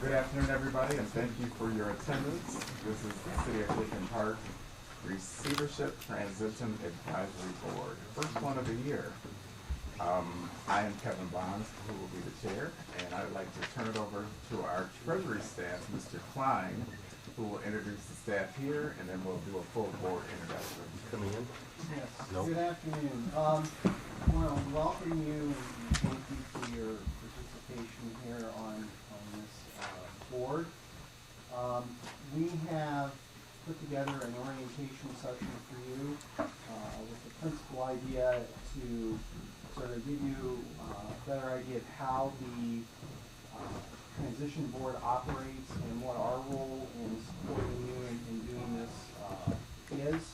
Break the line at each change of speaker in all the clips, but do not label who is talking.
Good afternoon, everybody, and thank you for your attendance. This is the City of Hickman Park Receivership Transition Advisory Board, first one of the year. I am Kevin Bonds, who will be the chair, and I would like to turn it over to our Treasury staff, Mr. Klein, who will introduce the staff here, and then we'll do a full board introduction.
Coming in?
Yes.
Nope.
Good afternoon. I want to welcome you and thank you for your participation here on this board. We have put together an orientation session for you with the principal idea to sort of give you a better idea of how the transition board operates and what our role in supporting you in doing this is.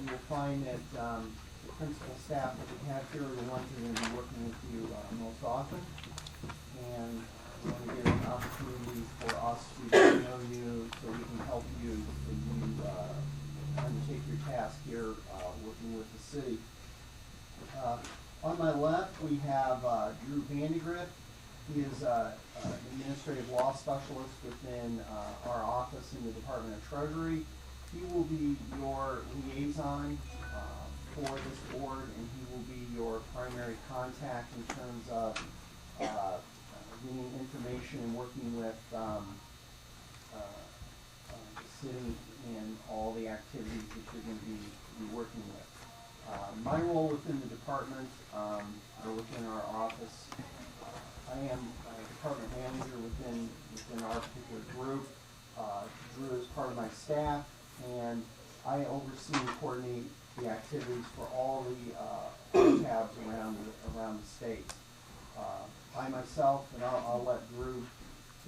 You will find that the principal staff that we have here are the ones that are going to be working with you most often. And we want to give an opportunity for us to get to know you so we can help you as you undertake your task here working with the city. On my left, we have Drew Vandegrift. He is an administrative law specialist within our office in the Department of Treasury. He will be your liaison for this board, and he will be your primary contact in terms of getting information and working with the city and all the activities that you're going to be working with. My role within the department, or within our office, I am a department manager within our particular group. Drew is part of my staff, and I oversee and coordinate the activities for all the tabs around the state. I myself, and I'll let Drew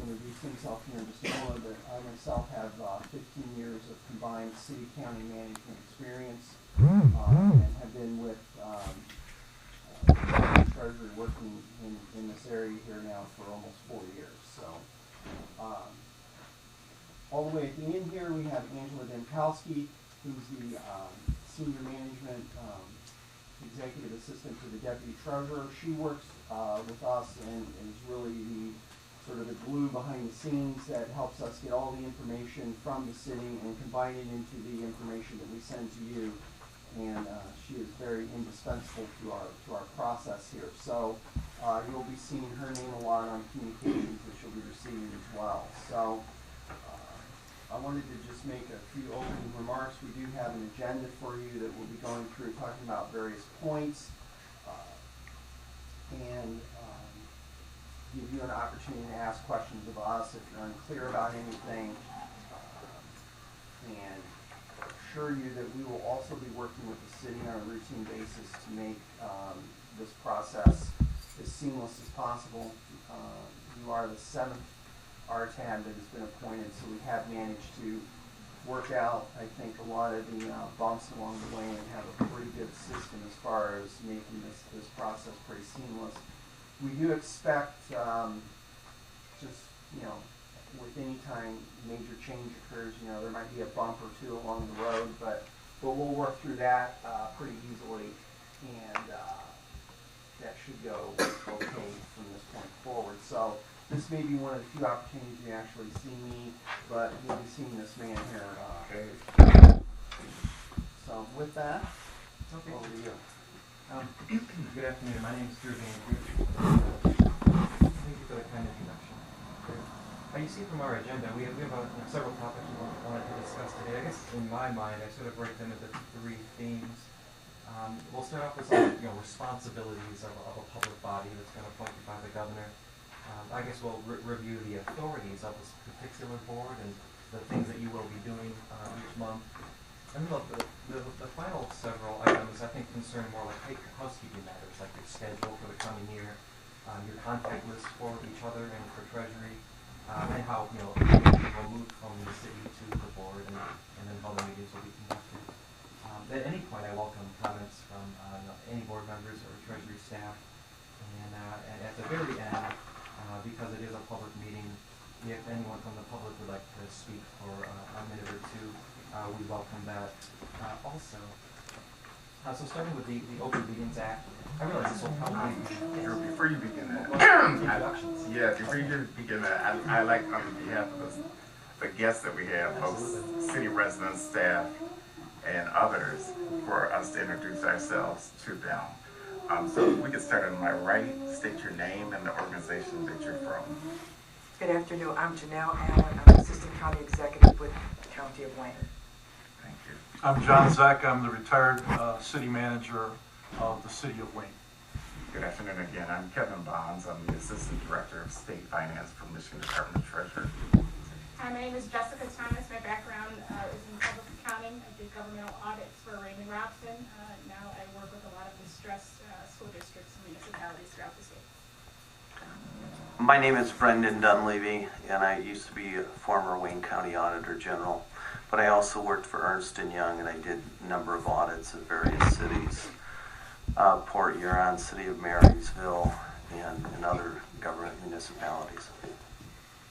introduce himself here in just a moment, but I myself have 15 years of combined city-county management experience, and have been with the Treasury working in this area here now for almost 4 years. So, all the way at the end here, we have Angela Denkowski, who's the senior management executive assistant to the deputy treasurer. She works with us and is really the sort of the glue behind the scenes that helps us get all the information from the city and combine it into the information that we send to you. And she is very indispensable to our process here. So you'll be seeing her name a lot on communications that she'll be receiving as well. So I wanted to just make a few opening remarks. We do have an agenda for you that we'll be going through, talking about various points, and give you an opportunity to ask questions of us if you're unclear about anything, and assure you that we will also be working with the city on a routine basis to make this process as seamless as possible. You are the 7th RTAB that has been appointed, so we have managed to work out, I think, a lot of the bumps along the way and have a pretty good system as far as making this process pretty seamless. We do expect just, with any time major change occurs, there might be a bump or two along the road, but we'll work through that pretty easily, and that should go okay from this point forward. So this may be one of the few opportunities you actually see me, but you'll be seeing this man here. So with that,
Okay.
over to you.
Good afternoon. My name is Drew Vandegrift. Thank you for the kind introduction. You see from our agenda, we have several topics we wanted to discuss today. I guess in my mind, I sort of break them into 3 themes. We'll start off with some responsibilities of a public body that's going to be appointed by the governor. I guess we'll review the authorities of this particular board and the things that you will be doing each month. And the final several items, I think, concern more like housekeeping matters, like your schedule for the coming year, your contact list for each other and for Treasury, and how people move from the city to the board, and then how the meetings will be conducted. At any point, I welcome comments from any board members or Treasury staff, and at the very end, because it is a public meeting, if anyone from the public would like to speak for a minute or two, we welcome that also. So starting with the Open Meetings Act, I realize this will probably
Before you begin that,
introductions.
before you begin that, I like on behalf of the guests that we have, both city residents, staff, and others, for us to introduce ourselves to them. So we can start on my right, state your name and the organization that you're from.
Good afternoon. I'm Janelle Allen. I'm Assistant County Executive with the County of Wayne.
Thank you.
I'm John Zeck. I'm the retired city manager of the city of Wayne.
Good afternoon again. I'm Kevin Bonds. I'm the Assistant Director of State Finance for Michigan Department of Treasury.
Hi, my name is Jessica Thomas. My background is in public accounting. I did governmental audits for Raymond Robson. Now I work with a lot of distressed school districts and municipalities throughout the state.
My name is Brendan Dunleavy, and I used to be a former Wayne County Auditor General, but I also worked for Ernst & Young, and I did a number of audits in various cities, Port Huron, City of Marysville, and other government municipalities.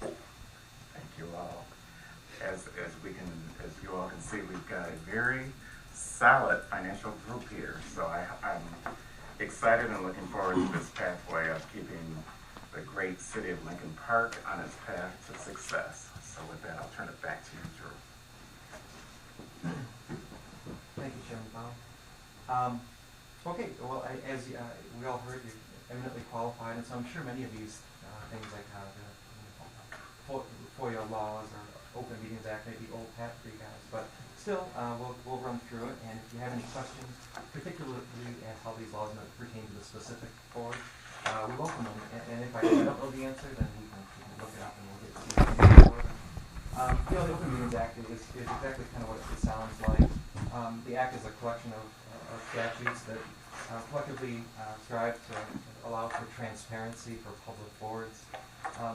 Thank you all. As you all can see, we've got a very solid financial group here. So I'm excited and looking forward to this pathway of keeping the great city of Lincoln Park on its path to success. So with that, I'll turn it back to you, Drew.
Thank you, Chairman Powell. Okay, well, as we all heard, you're eminently qualified, and so I'm sure many of these things like the FOIA laws or Open Meetings Act may be old hat for you guys, but still, we'll run through it, and if you have any questions, particularly as how these laws pertain to the specific board, we welcome them, and if I don't know the answer, then we can look it up and we'll get to it. The Open Meetings Act is exactly kind of what it sounds like. The Act is a collection of statutes that collectively strive to allow for transparency for public boards.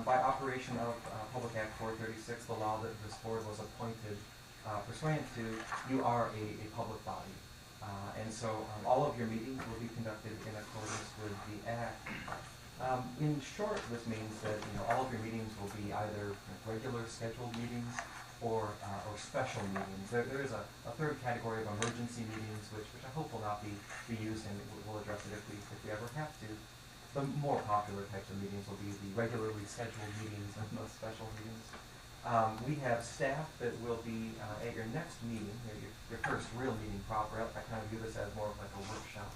By operation of Public Act 436, the law that this board was appointed pursuant to, you are a public body. And so all of your meetings will be conducted in accordance with the Act. In short, this means that all of your meetings will be either regular scheduled meetings or special meetings. There is a third category of emergency meetings, which I hope will not be used, and we'll address it if we ever have to. The more popular types of meetings will be the regularly scheduled meetings and the special meetings. We have staff that will be at your next meeting, your first real meeting proper. I kind of view this as more of like a workshop.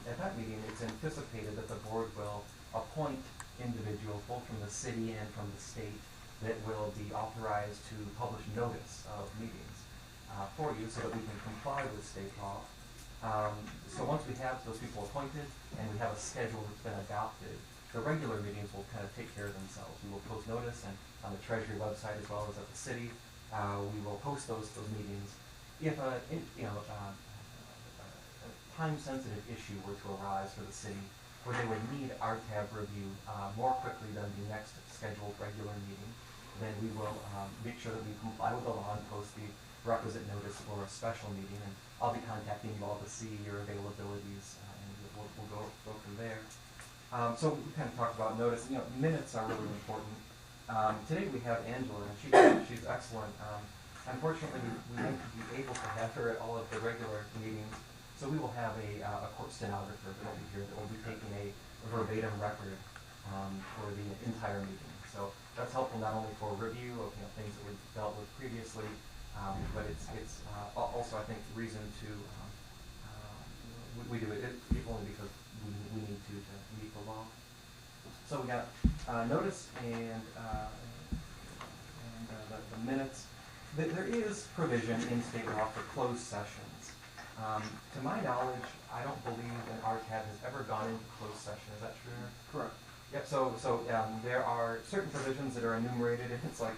At that meeting, it's anticipated that the board will appoint individuals, both from the city and from the state, that will be authorized to publish notice of meetings for you so that we can comply with state law. So once we have those people appointed and we have a schedule that's been adopted, the regular meetings will kind of take care of themselves. We will post notice, and on the Treasury website as well as at the city, we will post those meetings. If a time-sensitive issue were to arise for the city, where they would need RTAB review more quickly than the next scheduled regular meeting, then we will make sure that we comply with the law and post the requisite notice for a special meeting. And I'll be contacting you all to see your availabilities, and we'll go from there. So we kind of talked about notice. Minutes are really important. Today we have Angela, and she's excellent. Unfortunately, we won't be able to have her at all of the regular meetings, so we will have a court stenographer that will be here that will be taking a verbatim record for the entire meeting. So that's helpful not only for review of things that were dealt with previously, but it's also, I think, reason to we do it only because we need to meet the law. So we got notice and the minutes. There is provision in state law for closed sessions. To my knowledge, I don't believe an RTAB has ever gone into closed session. Is that true?
Correct.
Yep. So there are certain provisions that are enumerated, and it's like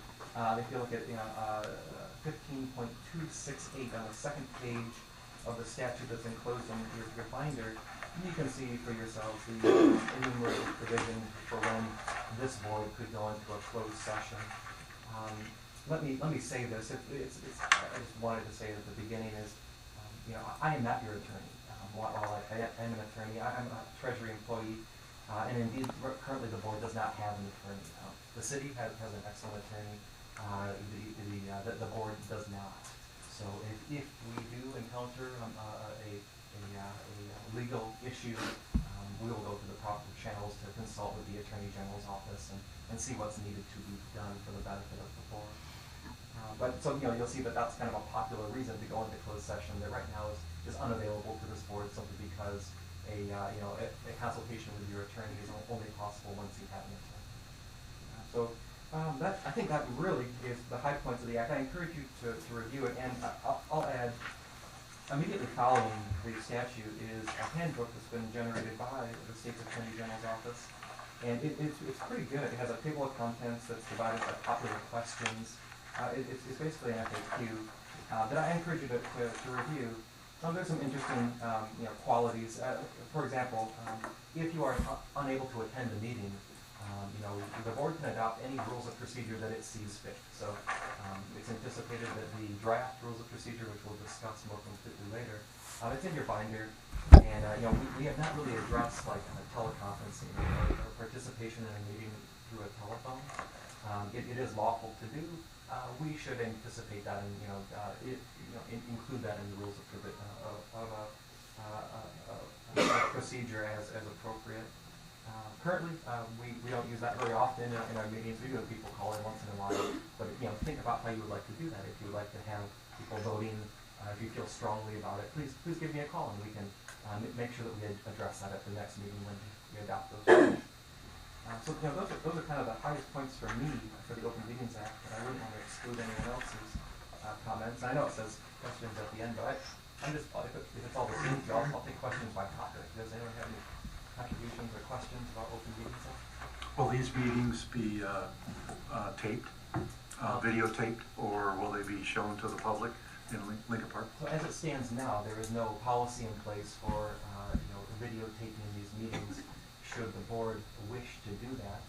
if you look at 15.268 on the second page of the statute that's enclosed in your binder, you can see for yourselves the enumerated provision for when this board could go into a closed session. Let me say this. I just wanted to say at the beginning is, I am not your attorney. While I am an attorney, I'm a Treasury employee, and indeed, currently the board does not have an attorney. The city has an excellent attorney. The board does not. So if we do encounter a legal issue, we will go through the proper channels to consult with the Attorney General's office and see what's needed to be done for the benefit of the board. But so, you'll see that that's kind of a popular reason to go into closed session that right now is unavailable to this board simply because a consultation with your attorney is only possible once you have an attorney. I think that really is the high points of the act. I encourage you to review it, and I'll add, immediately following the statute is a handbook that's been generated by the state's Attorney General's office. And it's pretty good. It has a table of contents that's divided by popular questions. It's basically an FAQ that I encourage you to review. There's some interesting qualities. For example, if you are unable to attend a meeting, the board can adopt any rules of procedure that it sees fit. So it's anticipated that the draft rules of procedure, which we'll discuss more completely later, it's in your binder. And we have not really addressed like teleconferencing or participation in a meeting through a telephone. It is lawful to do. We should anticipate that and include that in the rules of procedure as appropriate. Currently, we don't use that very often in our meetings. We do have people call in once in a while, but think about how you would like to do that. If you would like to have people voting, if you feel strongly about it, please give me a call and we can make sure that we address that at the next meeting when we adopt those rules. Those are kind of the highest points for me for the Open Meetings Act, but I wouldn't want to exclude anyone else's comments. I know it says questions at the end, but if it's all the same, I'll take questions by topic. Does anyone have any contributions or questions about Open Meetings Act?
Will these meetings be taped, videotaped, or will they be shown to the public in Lincoln Park?
So as it stands now, there is no policy in place for videotaping these meetings should the board wish to do that.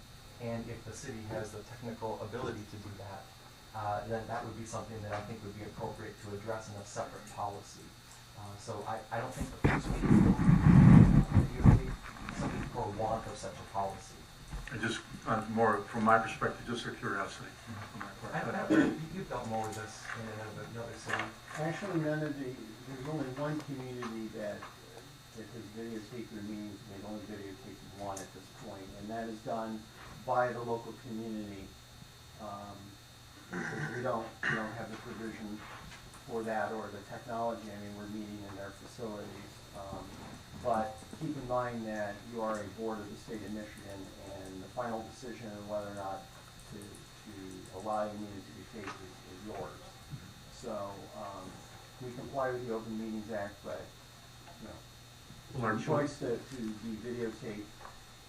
And if the city has the technical ability to do that, then that would be something that I think would be appropriate to address in a separate policy. So I don't think the first meeting will videotape simply for want of such a policy.
I just, more from my perspective, just for curiosity. On my part.
You've dealt more with this in another city.
Actually, there's only one community that has videotaped their meetings, and they've only videotaped one at this point, and that is done by the local community. We don't have the provision for that or the technology. I mean, we're meeting in their facilities. But keep in mind that you are a board of the state of Michigan, and the final decision on whether or not to allow your meeting to be taped is yours. So we comply with the Open Meetings Act, but the choice to be videotaped,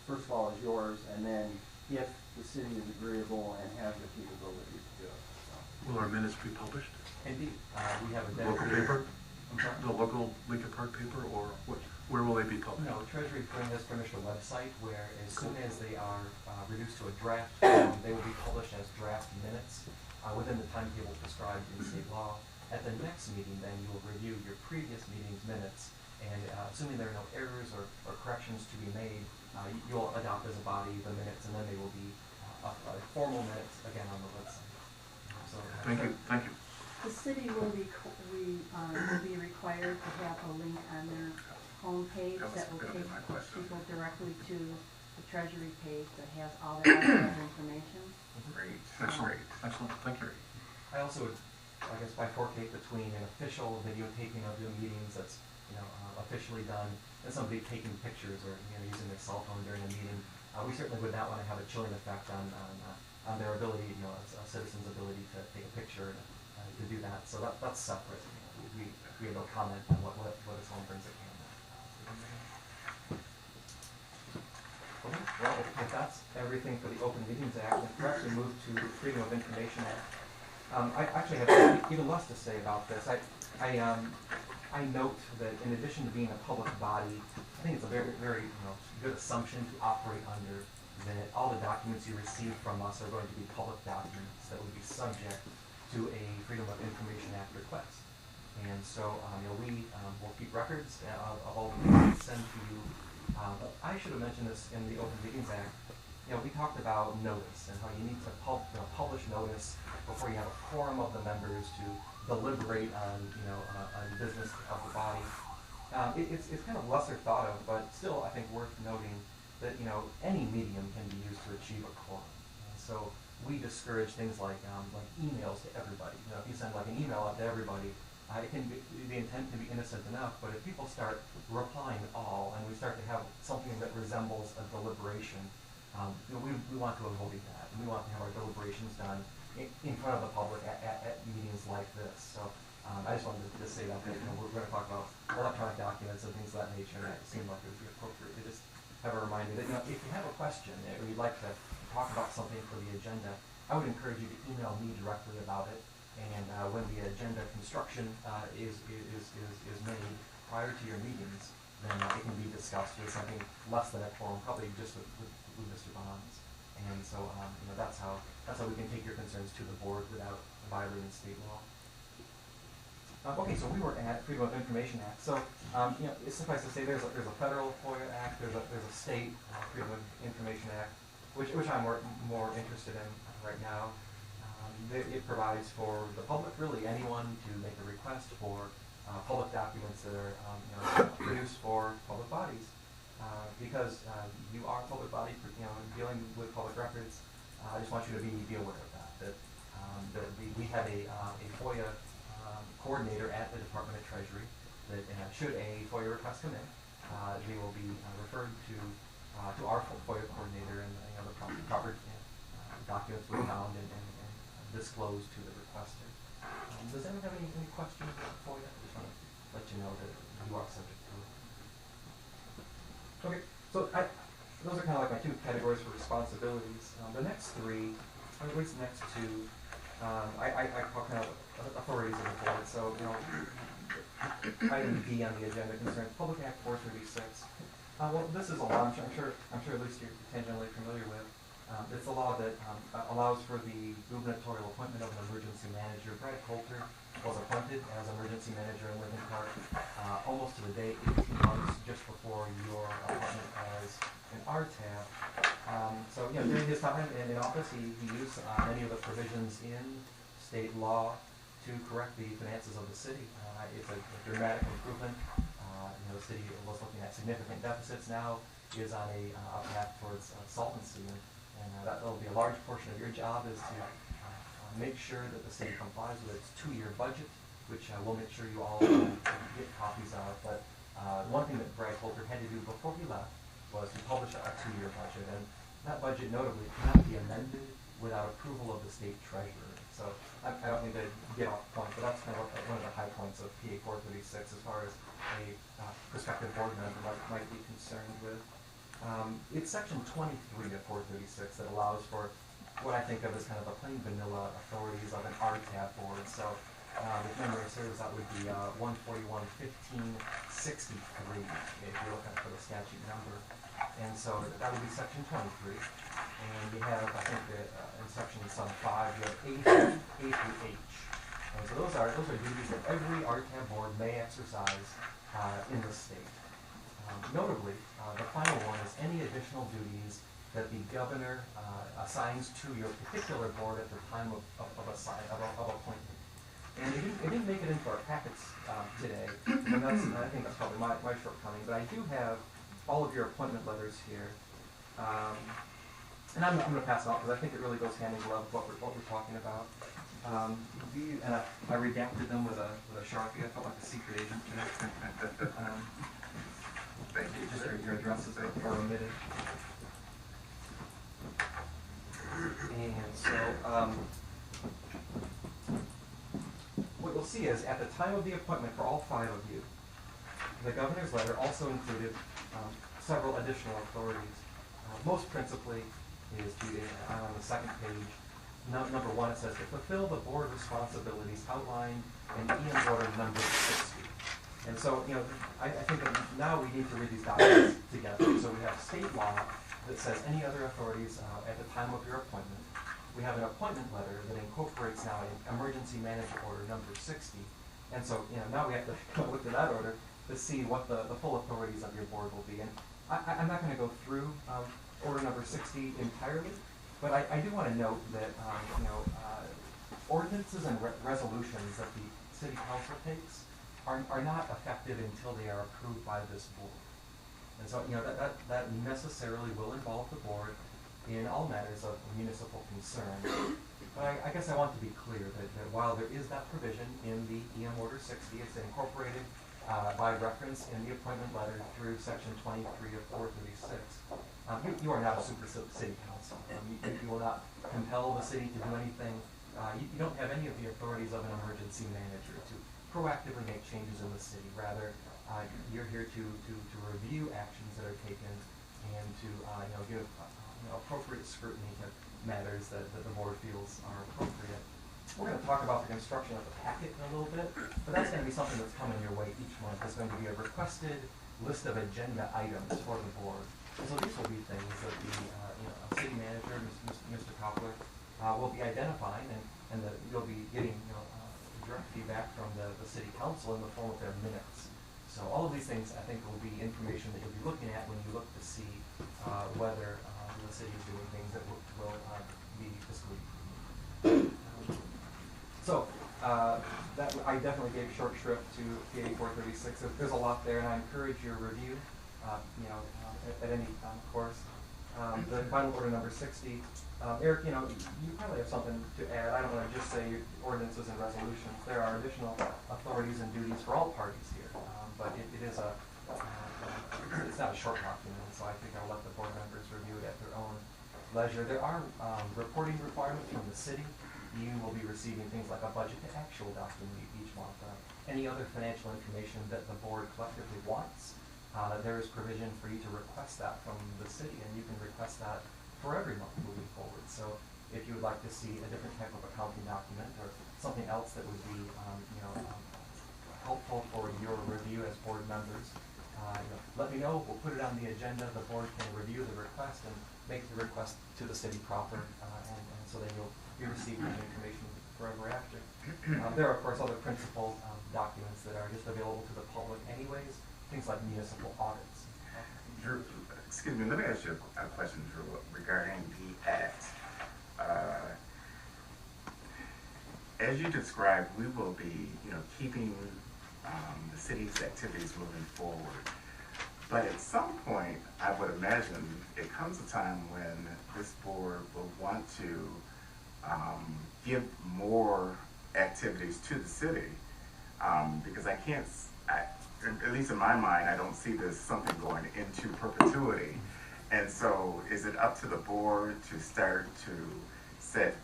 first of all, is yours, and then if the city is agreeable and has the capability to do it. So.
Will our minutes be published?
Indeed. We have a
Local
dedicated
paper? The local Lincoln Park paper, or where will they be published?
No, Treasury has furnished a website where as soon as they are reduced to a draft form, they will be published as draft minutes within the timetable prescribed in state law. At the next meeting, then, you will review your previous meeting's minutes, and assuming there are no errors or corrections to be made, you'll adopt as a body the minutes, and then they will be formal minutes again on the website. So,
Thank you.
The city will be required to have a link on their homepage that will take people directly to the Treasury page that has all the information.
Great.
Excellent. Thank you.
I also would, I guess, bifurcate between an official videotaping of your meetings that's officially done and somebody taking pictures or using their cell phone during a meeting. We certainly would not want to have a chilling effect on their ability, a citizen's ability to take a picture to do that. So that's separate. We have no comment on what its own brings it can. Okay, well, if that's everything for the Open Meetings Act, then perhaps we move to the Freedom of Information Act. I actually have even less to say about this. I note that in addition to being a public body, I think it's a very, very good assumption to operate under that all the documents you receive from us are going to be public documents that would be subject to a Freedom of Information Act request. And so we will keep records of all the things we send to you. But I should have mentioned this in the Open Meetings Act. We talked about notice and how you need to publish notice before you have a quorum of the members to deliberate on business of the body. It's kind of lesser thought of, but still I think worth noting that, you know, any medium can be used to achieve a quorum. And so we discourage things like emails to everybody. You know, if you send like an email out to everybody, it can be, the intent can be innocent enough, but if people start replying all and we start to have something that resembles a deliberation, you know, we want to avoid that, and we want to have our deliberations done in front of the public at meetings like this. So I just wanted to say that, you know, we're going to talk about electronic documents and things of that nature, and it seemed like it would be appropriate to just have a reminder that, you know, if you have a question or you'd like to talk about something for the agenda, I would encourage you to email me directly about it. And when the agenda construction is made prior to your meetings, then it can be discussed with something less than a quorum, probably just with Mr. Bonds. And so you know, that's how we can take your concerns to the board without violating state law. Okay, so we were at Freedom of Information Act. So you know, it's suffice to say there's a federal FOIA Act, there's a state Freedom of Information Act, which I'm more interested in right now. It provides for the public, really anyone, to make a request for public documents that are you know, produced for public bodies. Because you are a public body, you know, dealing with public records, I just want you to be aware of that. That we have a FOIA coordinator at the Department of Treasury. That should a FOIA request come in, they will be referred to our FOIA coordinator, and you know, the proper documents will be found and disclosed to the requester. Does anyone have any questions about FOIA? I just want to let you know that you are subject to it. Okay, so those are kind of like my two categories for responsibilities. The next three, or at least the next two, I call kind of authorities of the board. So, you know, item D on the agenda concerns Public Act 436. Well, this is a law I'm sure at least you're tangentially familiar with. It's a law that allows for the gubernatorial appointment of an emergency manager. Brad Coulter was appointed as emergency manager in Lincoln Park almost to the day, 18 months just before your appointment as an RTAB. So, you know, during his time in office, he used many of the provisions in state law to correct the finances of the city. It's a dramatic improvement. You know, the city was looking at significant deficits, now is on a path towards solvency. And that will be a large portion of your job, is to make sure that the city complies with its 2-year budget, which we'll make sure you all get copies of. But one thing that Brad Coulter had to do before he left was to publish a 2-year budget, and that budget notably cannot be amended without approval of the state treasurer. So I don't need to get off point, but that's kind of one of the high points of PA 436 as far as a prospective board member might be concerned with. It's section 23 of 436 that allows for what I think of as kind of a plain vanilla authorities of an RTAB board. So if memory serves, that would be 141.15.63 if you're looking for the statute number. And so that would be section 23. And you have, I think, in section sub 5, you have A through H. And so those are duties that every RTAB board may exercise in the state. Notably, the final one is any additional duties that the governor assigns to your particular board at the time of appointment. And it didn't make it into our packets today, and I think that's probably my shortcoming, but I do have all of your appointment letters here. And I'm going to pass it out because I think it really goes hand in glove with what we're talking about. And I redacted them with a Sharpie. I felt like a secret agent today. Just your addresses are omitted. And so what you'll see is at the time of the appointment for all 5 of you, the governor's letter also included several additional authorities. Most principally is to, on the second page, number 1, it says to fulfill the board responsibilities outlined in EM Order number 60. And so, you know, I think that now we need to read these documents together. So we have state law that says any other authorities at the time of your appointment. We have an appointment letter that incorporates now an emergency manager order number 60. And so, you know, now we have to look at that order to see what the full authorities of your board will be. And I'm not going to go through order number 60 entirely, but I do want to note that, you know, ordinances and resolutions that the city council takes are not effective until they are approved by this board. And so, that necessarily will involve the board in all matters of municipal concern. But I guess I want to be clear that while there is that provision in the EM Order 60, it's incorporated by reference in the appointment letter through section 23 of 436. You are not a super city council. You will not compel the city to do anything. You don't have any of the authorities of an emergency manager to proactively make changes in the city. Rather, you're here to review actions that are taken and to give appropriate scrutiny to matters that the board feels are appropriate. We're going to talk about the construction of the packet in a little bit, but that's going to be something that's coming your way each month. It's going to be a requested list of agenda items for the board. And so these will be things that the city manager, Mr. Koppler, will be identifying, and that you'll be getting direct feedback from the city council in the form of their minutes. So all of these things, I think, will be information that you'll be looking at when you look to see whether the city is doing things that will be fiscally prudent. So that I definitely gave short shrift to PA 436. There's a lot there, and I encourage your review. At any time, of course. The final order number 60. Eric, you probably have something to add. I don't want to just say ordinances and resolutions. There are additional authorities and duties for all parties here, but it is it's not a short document, so I think I'll let the board members review it at their own leisure. There are reporting requirements from the city. You will be receiving things like a budget to actual document each month. Any other financial information that the board collectively wants. There is provision for you to request that from the city, and you can request that for every month moving forward. So if you would like to see a different type of accounting document or something else that would be helpful for your review as board members, let me know. We'll put it on the agenda. The board can review the request and make the request to the city proper, and so then you'll be receiving that information forever after. There are, of course, other principal documents that are just available to the public anyways. Things like municipal audits.
Drew, excuse me, let me ask you a question, Drew, regarding the act. As you described, we will be, keeping the city's activities moving forward. But at some point, I would imagine it comes a time when this board will want to give more activities to the city, because at least in my mind, I don't see this something going into perpetuity. And so is it up to the board to start to set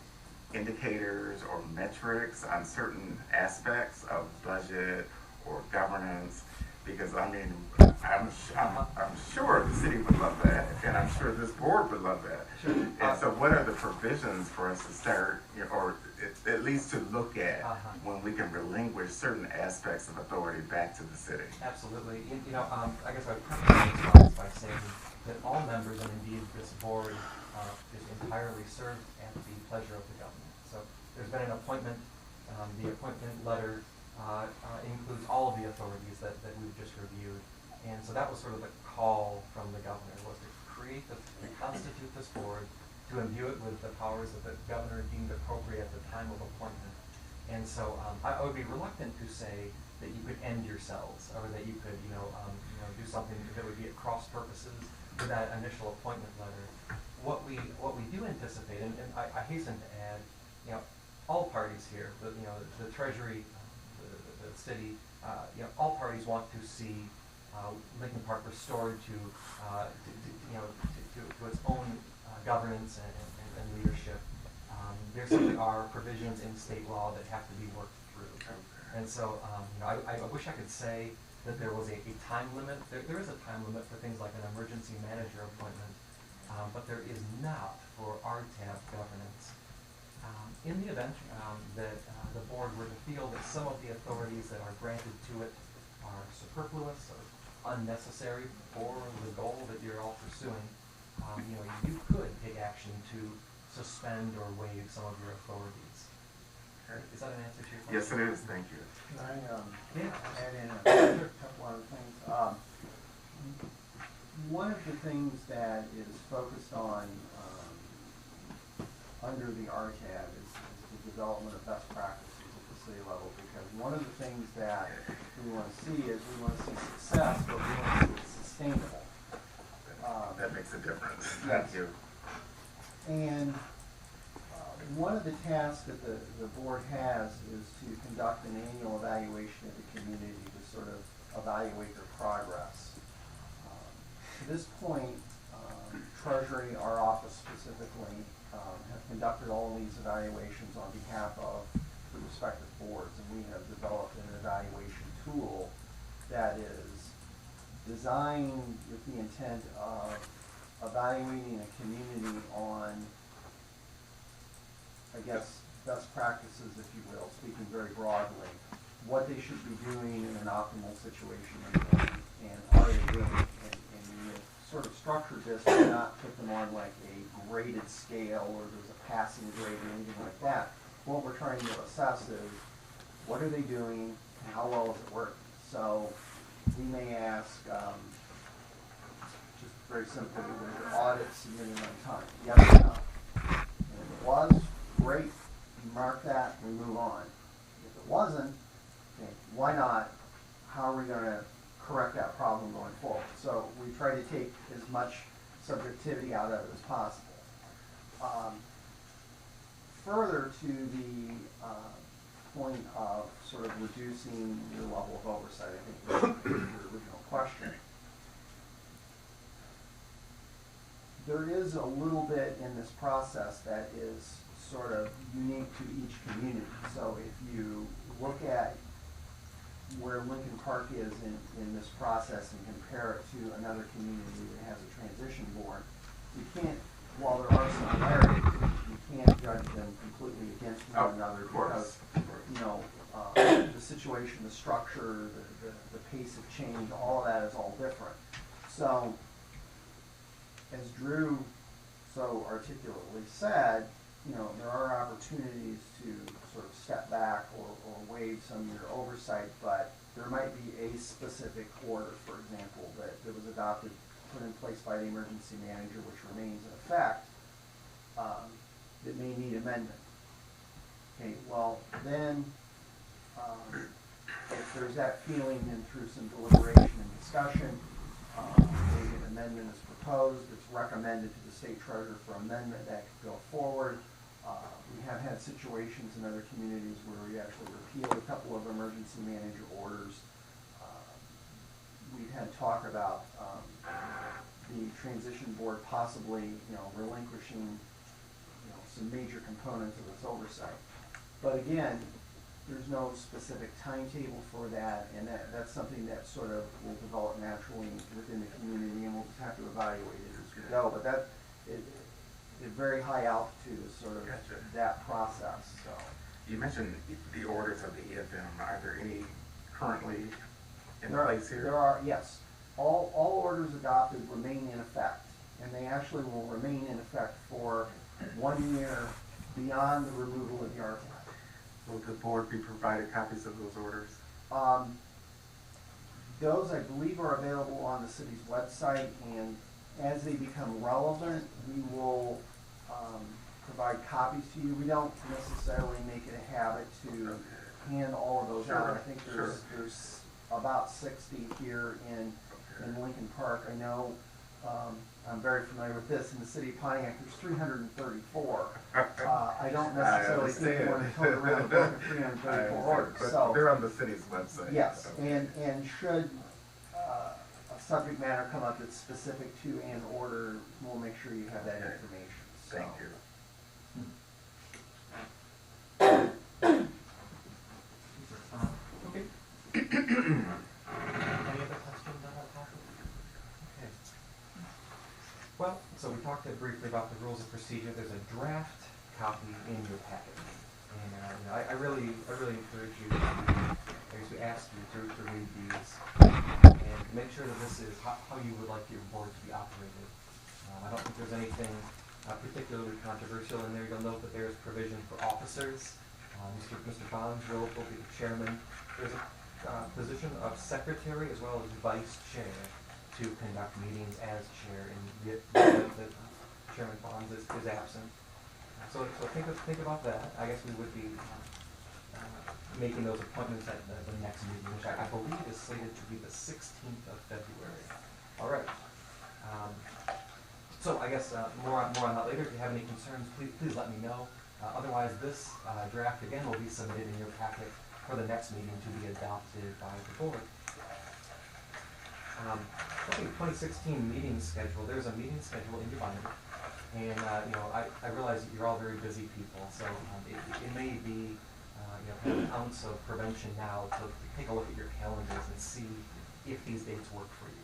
indicators or metrics on certain aspects of budget or governance? Because I'm sure the city would love that, and I'm sure this board would love that.
Sure.
And so what are the provisions for us to start, or at least to look at when we can relinquish certain aspects of authority back to the city?
Absolutely. I guess I would preface my response by saying that all members, and indeed this board, is entirely served at the pleasure of the government. So there's been an appointment. The appointment letter includes all of the authorities that we've just reviewed. And so that was sort of the call from the governor, was to constitute this board, to imbue it with the powers that the governor deemed appropriate at the time of appointment. And so I would be reluctant to say that you could end yourselves, or that you could, do something that would be at cross purposes with that initial appointment letter. What we do anticipate, and I hasten to add, all parties here, the Treasury, the city, all parties want to see Lincoln Park restored to its own governance and leadership. There simply are provisions in state law that have to be worked through. And so, I wish I could say that there was a time limit. There is a time limit for things like an emergency manager appointment, but there is not for RTAB governance. In the event that the board were to feel that some of the authorities that are granted to it are superfluous or unnecessary for the goal that you're all pursuing, you could take action to suspend or waive some of your authorities. Is that an answer to your question?
Yes, it is. Thank you.
Can I add in a couple other things? One of the things that is focused on under the RTAB is the development of best practices at the city level, because one of the things that we want to see is we want to see success, but we want to see it sustainable.
That makes a difference. Thank you.
And one of the tasks that the board has is to conduct an annual evaluation of the community to sort of evaluate their progress. To this point, Treasury, our office specifically, have conducted all of these evaluations on behalf of the respective boards, and we have developed an evaluation tool that is designed with the intent of evaluating a community on, I guess, best practices, if you will, speaking very broadly, what they should be doing in an optimal situation, and are they doing it? And we have sort of structured this to not put them on like a graded scale or there's a passing grade or anything like that. What we're trying to assess is what are they doing and how well is it working? So we may ask, just very simply, was your audit submitted on time? Yes or no? And if it was, great, you mark that, we move on. If it wasn't, okay, why not? How are we going to correct that problem going forward? So we try to take as much subjectivity out of it as possible. Further to the point of sort of reducing your level of oversight, I think was your original question. There is a little bit in this process that is sort of unique to each community. So if you look at where Lincoln Park is in this process and compare it to another community that has a transition board, you can't, while there are similarities, you can't judge them completely against one another because, you know, the situation, the structure, the pace of change, all of that is all different. So, as Drew so articulately said, you know, there are opportunities to sort of step back or waive some of your oversight, but there might be a specific order, for example, that was adopted, put in place by the emergency manager, which remains in effect, that may need amendment. Okay, well, then, if there's that feeling, then through some deliberation and discussion, maybe an amendment is proposed, it's recommended to the state treasurer for amendment that could go forward. We have had situations in other communities where we actually repealed a couple of emergency manager orders. We've had talk about the transition board possibly, you know, relinquishing, you know, some major components of its oversight. But again, there's no specific timetable for that, and that's something that sort of will develop naturally within the community, and we'll just have to evaluate it as we go. But that, at very high altitude is sort of that process. So
You mentioned the orders of the EFM. Are there any currently in place here?
There are, yes. All orders adopted remain in effect, and they actually will remain in effect for 1 year beyond the removal of the article.
Will the board be provided copies of those orders?
Those, I believe, are available on the city's website, and as they become relevant, we will provide copies to you. We don't necessarily make it a habit to hand all of those out. I think there's about 60 here in Lincoln Park. I know, I'm very familiar with this. In the city of Pontiac, there's 334. I don't necessarily think you want to tote around a book of 334 orders.
But
so
they're on the city's website.
yes,
So.
and should a subject matter come up that's specific to an order, we'll make sure you have that information. So.
Thank you.
Okay. Any other questions on that topic? Okay. Well, so we talked briefly about the rules of procedure. There's a draft copy in your packet. And you know, I really encourage you to ask you to read these and make sure that this is how you would like your board to be operated. I don't think there's anything particularly controversial in there. You'll note that there is provision for officers. Mr. Bonds will be the chairman. There's a position of secretary as well as vice chair to conduct meetings as chair, and the Chairman Bonds is absent. So think about that. I guess we would be making those appointments at the next meeting, which I believe is slated to be the 16th of February. All right. So I guess more on that later. If you have any concerns, please let me know. Otherwise, this draft again will be submitted in your packet for the next meeting to be adopted by the board. Okay, 2016 meeting schedule. There's a meeting schedule in your binder, and I realize that you're all very busy people, so it may be kind of an ounce of prevention now to take a look at your calendars and see if these dates work for you.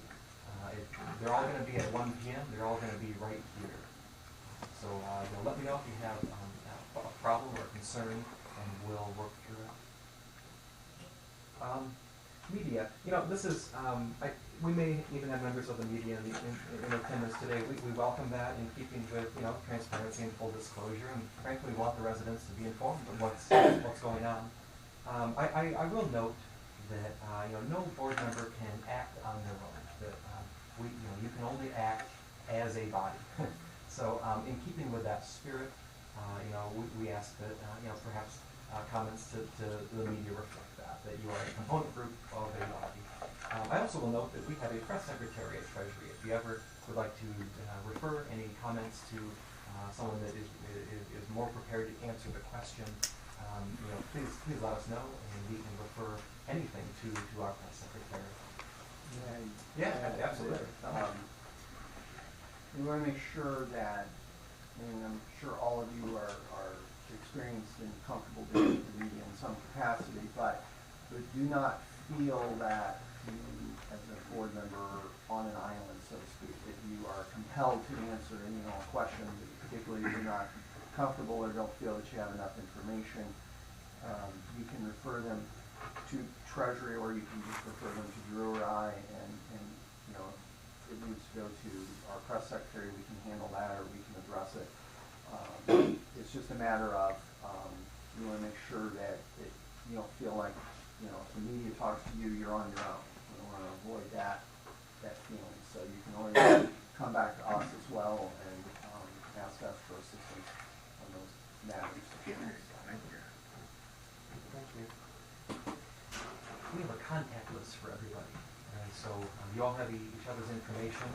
They're all going to be at 1 p.m. They're all going to be right here. So let me know if you have a problem or a concern, and we'll work through it. Media. This is, we may even have members of the media in attendance today. We welcome that in keeping with, transparency and full disclosure, and frankly, we want the residents to be informed of what's going on. I will note that, no board member can act on their own. That you can only act as a body. So, in keeping with that spirit, we ask that, perhaps comments to the media reflect that you are a component group of a body. I also will note that we have a press secretary at Treasury. If you ever would like to refer any comments to someone that is more prepared to answer the question, please let us know, and we can refer anything to our press secretary. Yeah, absolutely.
We want to make sure that, I'm sure all of you are experienced and comfortable being with the media in some capacity, but do not feel that you, as a board member, on an island, so to speak, that you are compelled to answer any and all questions, particularly if you're not comfortable or don't feel that you have enough information. You can refer them to Treasury, or you can just refer them to Drew or I, and if it needs to go to our press secretary, we can handle that, or we can address it. It's just a matter of, you want to make sure that you don't feel like, if the media talks to you, you're on your own. We want to avoid that feeling. So you can always come back to us as well and ask us for assistance on those matters.
Thank you. We have a contact list for everybody, and so you all have each other's information.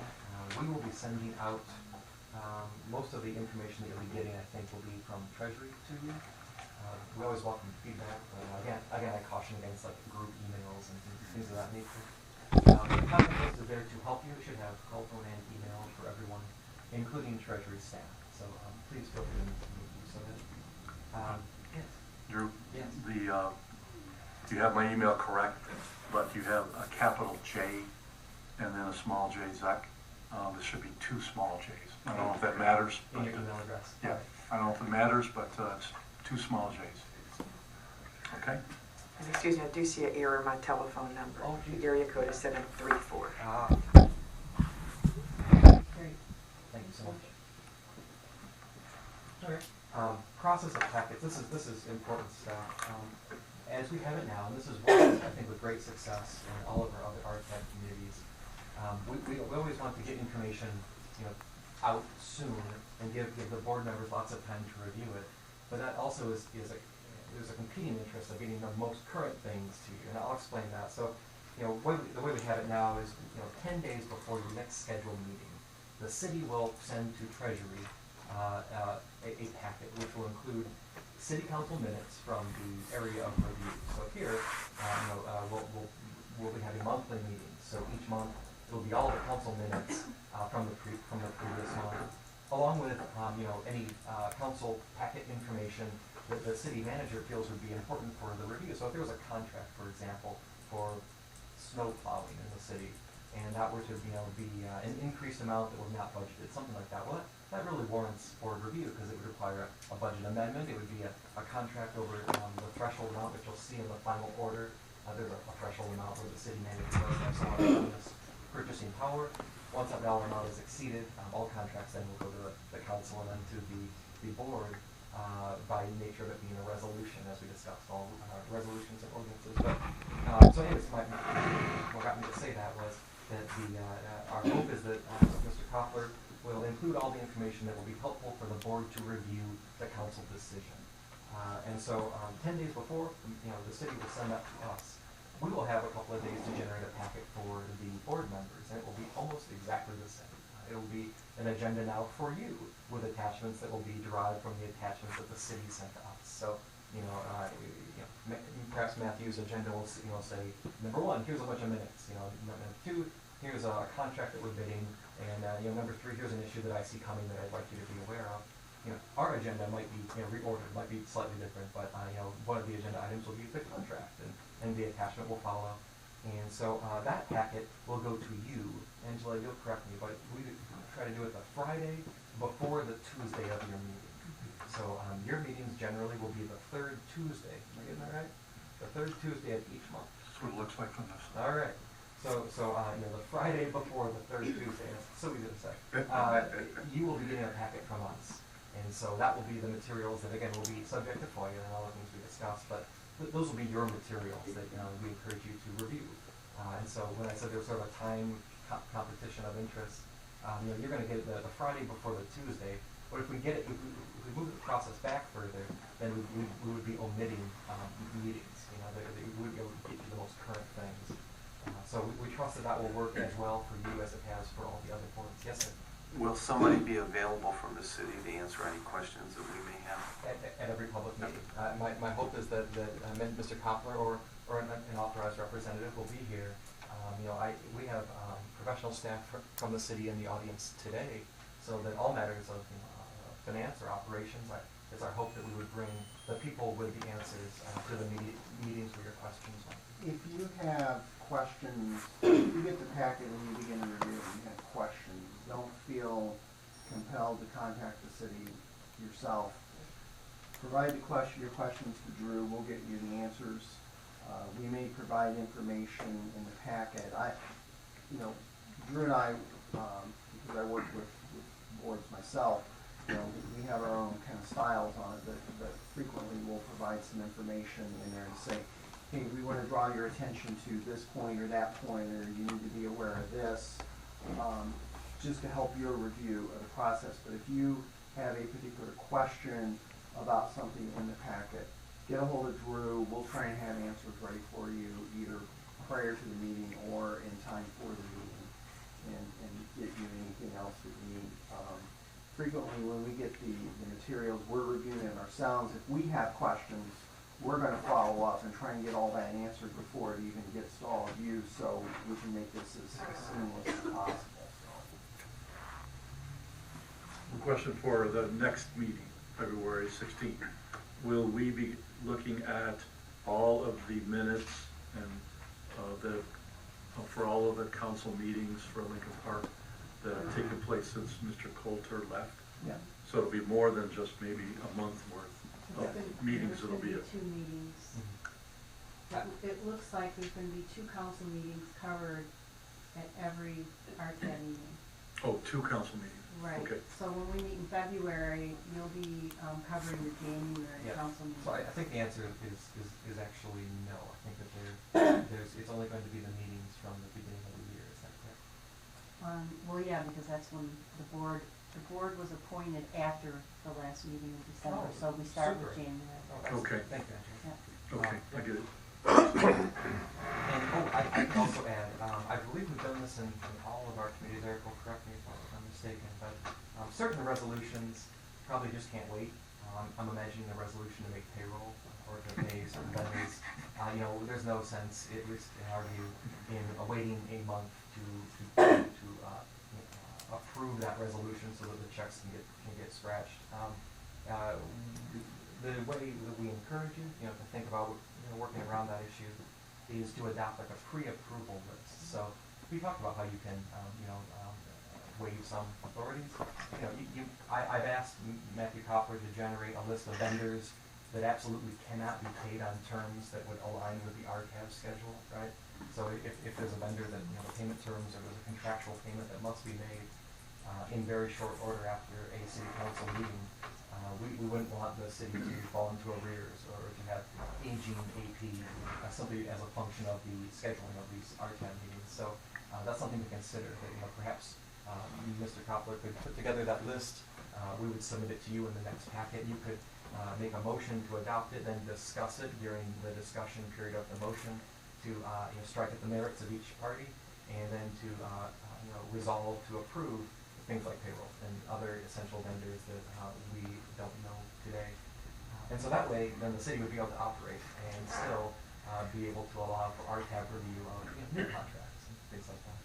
We will be sending out most of the information that you'll be getting, I think, will be from Treasury to you. We always welcome feedback, but again, I caution against like group emails and things of that nature. The contact list is there to help you. It should have telephone and email for everyone, including Treasury staff. So please feel free to make use of it. Yes.
Drew?
Yes.
You have my email correct, but you have a capital J and then a small j, Zach. There should be 2 small J's. I don't know if that matters.
In your email address.
Yeah, I don't know if it matters, but it's 2 small J's. Okay?
And excuse me, I do see an error in my telephone number.
Oh, geez.
The area code is 734.
Great. Thank you so much. Okay. Process of packets. This is important stuff. As we have it now, and this is working, I think, with great success in all of our other architect communities. We always want to get information, out soon and give the board members lots of time to review it. But that also there's a competing interest of getting the most current things to you, and I'll explain that. So, the way we have it now is, 10 days before your next scheduled meeting, the city will send to Treasury a packet which will include city council minutes from the area of review. So here, we'll be having monthly meetings. So each month it will be all the council minutes from the previous month, along with any council packet information that the city manager feels would be important for the review. So if there was a contract, for example, for snow plowing in the city, and that were to be an increased amount that was not budgeted, something like that. Well, that really warrants board review because it would require a budget amendment. It would be a contract over the threshold amount, which you'll see in the final order. There's a threshold amount where the city manager does have some autonomous purchasing power. Once that dollar amount is exceeded, all contracts then will go to the council and then to the board by nature of it being a resolution, as we discussed, all resolutions and ordinances. But so anyways, what got me to say that was that our hope is that Mr. Koffler will include all the information that will be helpful for the board to review the council decision. And so 10 days before, the city will send that to us. We will have a couple of days to generate a packet for the board members, and it will be almost exactly the same. It will be an agenda now for you with attachments that will be derived from the attachments that the city sent to us. So, perhaps Matthew's agenda will say, number 1, here's a bunch of minutes. Number 2, here's a contract that we're bidding, and number 3, here's an issue that I see coming that I'd like you to be aware of. Our agenda might be reordered, might be slightly different, but one of the agenda items will be the contract, and the attachment will follow. And so that packet will go to you. Angela, you'll correct me, but we try to do it the Friday before the Tuesday of your meeting. So your meetings generally will be the 3rd Tuesday. Am I getting that right? The 3rd Tuesday of each month.
That's what it looks like from this.
All right. So the Friday before the 3rd Tuesday, it's so easy to say, you will be getting a packet from us. And so that will be the materials that, again, will be subject to FOIA and all the things we discussed, but those will be your materials that we encourage you to review. And so when I said there was sort of a time competition of interest, you're going to get it the Friday before the Tuesday, but if we get it, if we move the process back further, then we would be omitting meetings. We would be able to get you the most current things. So we trust that will work as well for you as it has for all the other boards. Yes, sir?
Will somebody be available from the city to answer any questions that we may have?
At every public meeting. My hope is that Mr. Koppler or an authorized representative will be here. We have professional staff from the city in the audience today, so that all matters of finance or operations, it's our hope that we would bring the people with the answers to the meetings where your questions might be.
If you have questions, if you get the packet and you begin to review it and you have questions, don't feel compelled to contact the city yourself. Provide your questions to Drew. We'll get you the answers. We may provide information in the packet. Drew and I, because I work with boards myself, we have our own kind of styles on it that frequently will provide some information in there and say, hey, we want to draw your attention to this point or that point, or you need to be aware of this, just to help your review of the process. But if you have a particular question about something in the packet, get a hold of Drew. We'll try and have answers ready for you either prior to the meeting or in time for the meeting, and get you anything else that you need. Frequently when we get the materials, we're reviewing it ourselves. If we have questions, we're going to follow up and try and get all that answered before it even gets to all of you, so we can make this as seamless as possible.
A question for the next meeting, February 16th. Will we be looking at all of the minutes and for all of the council meetings for Lincoln Park that have taken place since Mr. Coulter left?
Yeah.
So it'll be more than just maybe a month worth of meetings. It'll be
2 meetings. It looks like there's going to be 2 council meetings covered at every RTAD meeting.
Oh, 2 council meetings.
Right.
Okay.
So when we meet in February, you'll be covering the January council meeting.
So I think the answer is actually no. I think that it's only going to be the meetings from the beginning of the year. Is that correct?
Well, yeah, because that's when the board was appointed after the last meeting in December, so we start with January.
Okay.
Thank you, Angela.
Yeah.
Okay, I get it.
And I can also add, I believe we've done this in all of our committees. Eric will correct me if I'm mistaken, but certain resolutions probably just can't wait. I'm imagining a resolution to make payroll or to pay certain vendors. There's no sense, at least in our view, in waiting a month to approve that resolution so that the checks can get scratched. The way that we encourage you, to think about working around that issue is to adopt like a pre-approval list. So we talked about how you can, waive some authorities. I've asked Matthew Koppler to generate a list of vendors that absolutely cannot be paid on terms that would align with the RCAV schedule, right? So if there's a vendor that, the payment terms or there's a contractual payment that must be made in very short order after a city council meeting, we wouldn't want the city to fall into arrears or to have aging AP simply as a function of the scheduling of these RCAV meetings. So that's something to consider, that perhaps Mr. Koppler could put together that list. We would submit it to you in the next packet. You could make a motion to adopt it, then discuss it during the discussion period of the motion to strike at the merits of each party, and then to resolve to approve things like payroll and other essential vendors that we don't know today. And so that way, then the city would be able to operate and still be able to allow for RTAB review of new contracts and things like that.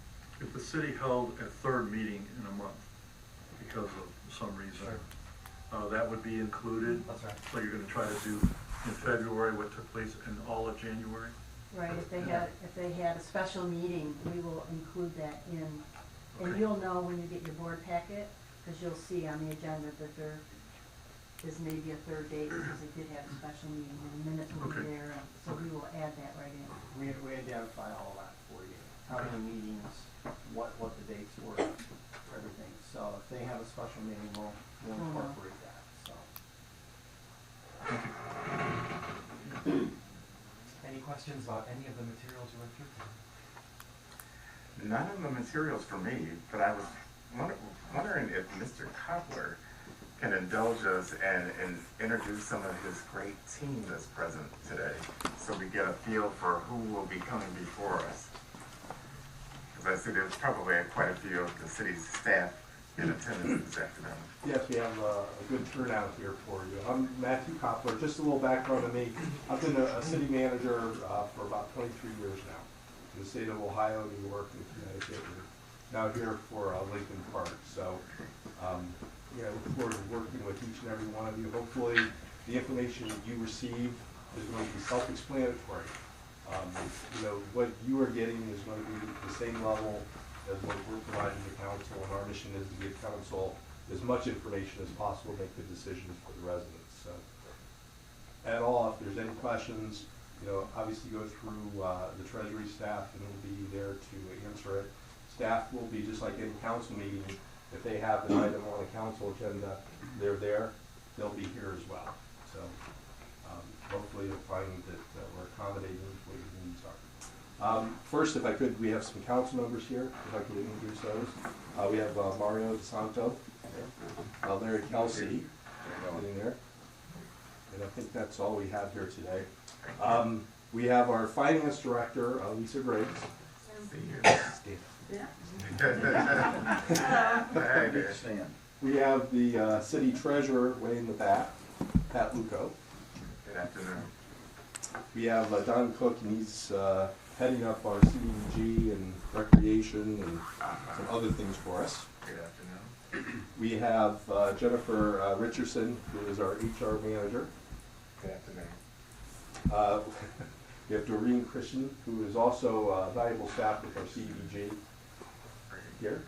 If the city held a third meeting in a month because of some reason, that would be included?
That's right.
So you're gonna try to do in February what took place in all of January?
Right, if they had a special meeting, we will include that in, and
Okay.
you'll know when you get your board packet, because you'll see on the agenda that there is maybe a third date, because they did have a special meeting, and the minutes will be
Okay.
there, and so we will add that right in.
We identify all that for you, how many meetings, what the dates were, everything. So if they have a special meeting, we'll incorporate that, so.
Any questions about any of the materials you went through today?
None of the materials for me, but I was wondering if Mr. Cobbler can indulge us and introduce some of his great team that's present today, so we get a feel for who will be coming before us. Because I see there's probably quite a few of the city's staff in attendance this afternoon.
Yes, we have a good turnout here for you. I'm Matthew Koppler. Just a little background on me. I've been a city manager for about 23 years now in the state of Ohio, New York, and Connecticut, and now here for Lincoln Park. So, look forward to working with each and every one of you. Hopefully, the information that you receive is going to be self-explanatory. What you are getting is going to be the same level as what we're providing to council, and our mission is to give council as much information as possible to make the decisions for the residents. So, at all, if there's any questions, obviously go through the Treasury staff, and we'll be there to answer it. Staff will be just like any council meeting. If they have an item on the council agenda, they're there. They'll be here as well. So, hopefully you'll find that we're accommodating what your needs are. First, if I could, we have some council members here, if I could introduce those. We have Mario DeSanto, Larry Kelsey, sitting there. And I think that's all we have here today. We have our finance director, Lisa Griggs. We have the city treasurer way in the back, Pat Luco.
Good afternoon.
We have Don Cook, and he's heading up our CDBG and recreation and some other things for us.
Good afternoon.
We have Jennifer Richardson, who is our HR manager.
Good afternoon.
We have Doreen Christian, who is also valuable staff with our CDBG here.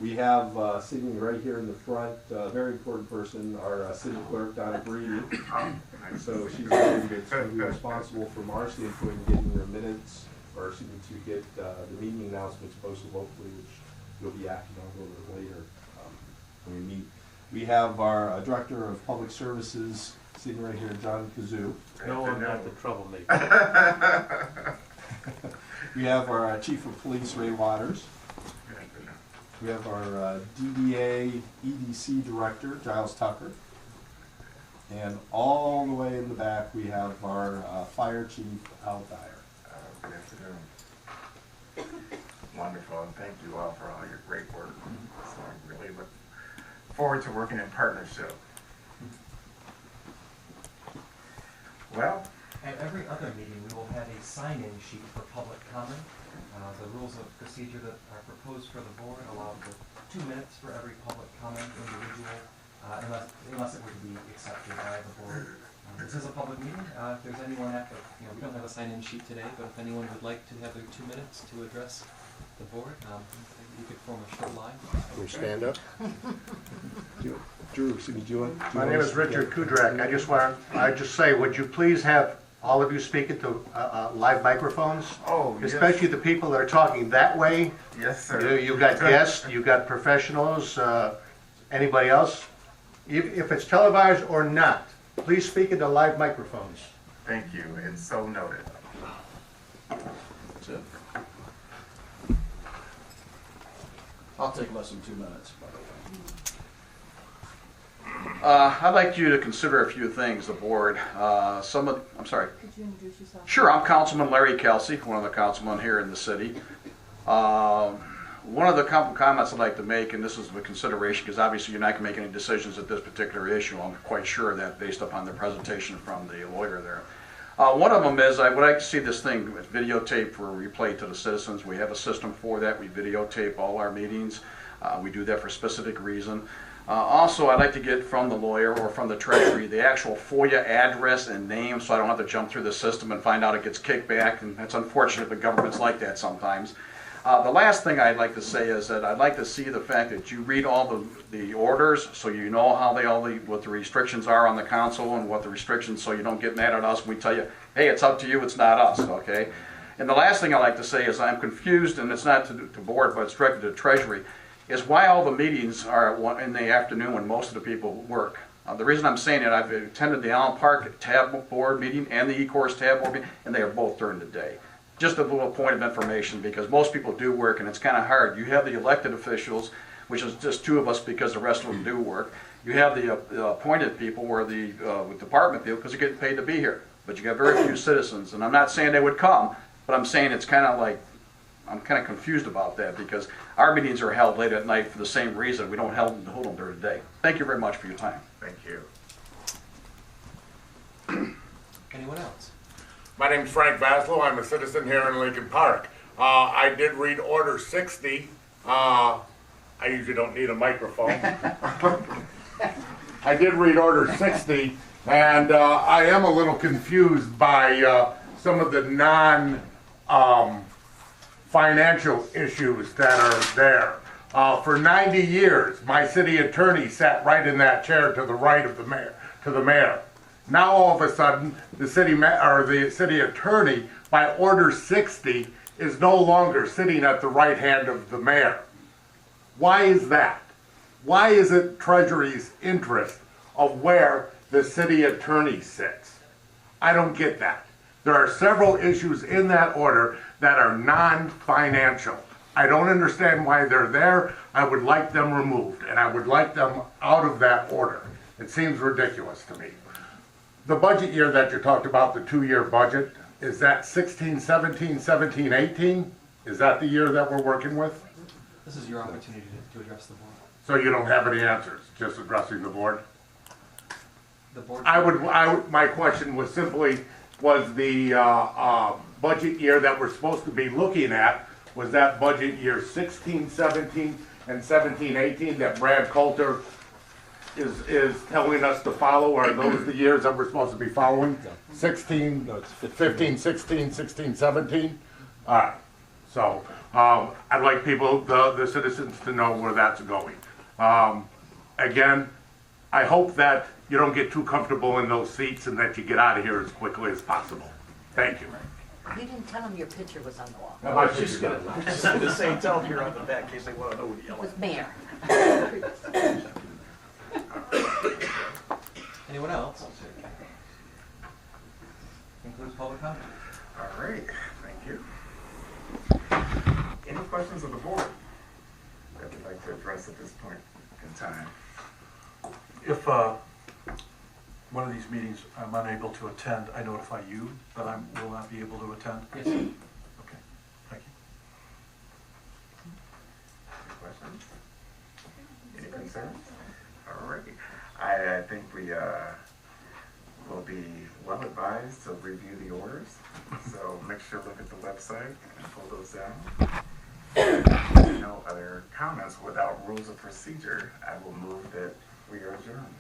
We have sitting right here in the front, a very important person, our city clerk, Donna Brady. So she's going to be responsible from our standpoint getting the minutes, or to get the meeting announcements posted locally, which you'll be acting on a little bit later when we meet. We have our Director of Public Services sitting right here, John Kazoo.
No, I'm not the troublemaker.
We have our Chief of Police, Ray Waters. We have our DDA EDC Director, Giles Tucker. And all the way in the back, we have our Fire Chief, Al Dyer.
Good afternoon. Wonderful, and thank you all for all your great work. So I really look forward to working in partnership. Well,
At every other meeting, we will have a sign-in sheet for public comment. The rules of procedure that are proposed for the board allow for 2 minutes for every public comment individual, unless it were to be accepted by the board. This is a public meeting. If there's anyone at the, we don't have a sign-in sheet today, but if anyone would like to have their 2 minutes to address the board, we could form a short line.
Can we stand up?
Drew, excuse me, do you want?
My name is Richard Kudrak. I just say, would you please have all of you speak into live microphones?
oh, yes.
Especially the people that are talking that way.
Yes, sir.
You've got guests, you've got professionals, anybody else. If it's televised or not, please speak into live microphones.
Thank you, and so noted.
That's it.
I'll take less than 2 minutes, by the way. I'd like you to consider a few things, the board. I'm sorry.
Could you introduce yourself?
Sure, I'm Councilman Larry Kelsey, one of the councilmen here in the city. One of the couple comments I'd like to make, and this is the consideration, because obviously you're not going to make any decisions at this particular issue. I'm quite sure of that based upon the presentation from the lawyer there. One of them is I would like to see this thing videotaped for replay to the citizens. We have a system for that. We videotape all our meetings. We do that for a specific reason. Also, I'd like to get from the lawyer or from the treasury the actual FOIA address and name so I don't have to jump through the system and find out it gets kicked back, and that's unfortunate, but government's like that sometimes. The last thing I'd like to say is that I'd like to see the fact that you read all the orders so you know how what the restrictions are on the council and what the restrictions, so you don't get mad at us when we tell you, hey, it's up to you, it's not us, okay? And the last thing I'd like to say is I'm confused, and it's not to board, but it's directed to treasury, is why all the meetings are in the afternoon when most of the people work. The reason I'm saying it, I've attended the Allen Park tab board meeting and the E-Course tab board meeting, and they are both during the day. Just a little point of information, because most people do work and it's kind of hard. You have the elected officials, which is just two of us because the rest of them do work. You have the appointed people, or the department people, because they're getting paid to be here. But you got very few citizens, and I'm not saying they would come, but I'm saying it's kind of like, I'm kind of confused about that, because our meetings are held late at night for the same reason. We don't hold them during the day. Thank you very much for your time.
Thank you.
Anyone else?
My name's Frank Vaslow. I'm a citizen here in Lincoln Park. I did read Order 60. I usually don't need a microphone. I did read Order 60, and I am a little confused by some of the non-financial issues that are there. For 90 years, my city attorney sat right in that chair to the right of the mayor. Now all of a sudden, the city attorney, by Order 60, is no longer sitting at the right hand of the mayor. Why is that? Why is it Treasury's interest of where the city attorney sits? I don't get that. There are several issues in that order that are non-financial. I don't understand why they're there. I would like them removed, and I would like them out of that order. It seems ridiculous to me. The budget year that you talked about, the 2-year budget, is that 16, 17, 17, 18? Is that the year that we're working with?
This is your opportunity to address the board.
So you don't have any answers, just addressing the board?
The board.
My question was simply, was the budget year that we're supposed to be looking at, was that budget year 16, 17, and 17, 18 that Brad Coulter is telling us to follow? Are those the years that we're supposed to be following? 16, 15, 16, 16, 17? All right. So I'd like people, the citizens, to know where that's going. Again, I hope that you don't get too comfortable in those seats and that you get out of here as quickly as possible. Thank you.
You didn't tell them your picture was on the wall.
I was just going to say, tell them you're on the back in case they want to know who the
It was mayor.
Anyone else? Concludes public comment.
All right, thank you. Any questions of the board that you'd like to address at this point in time?
If one of these meetings I'm unable to attend, I notify you that I will not be able to attend?
Yes.
Okay, thank you.
Any questions? Any concerns? All right. I think we will be well advised to review the orders. So make sure to look at the website and pull those down. No other comments. Without rules of procedure, I will move that we are adjourned.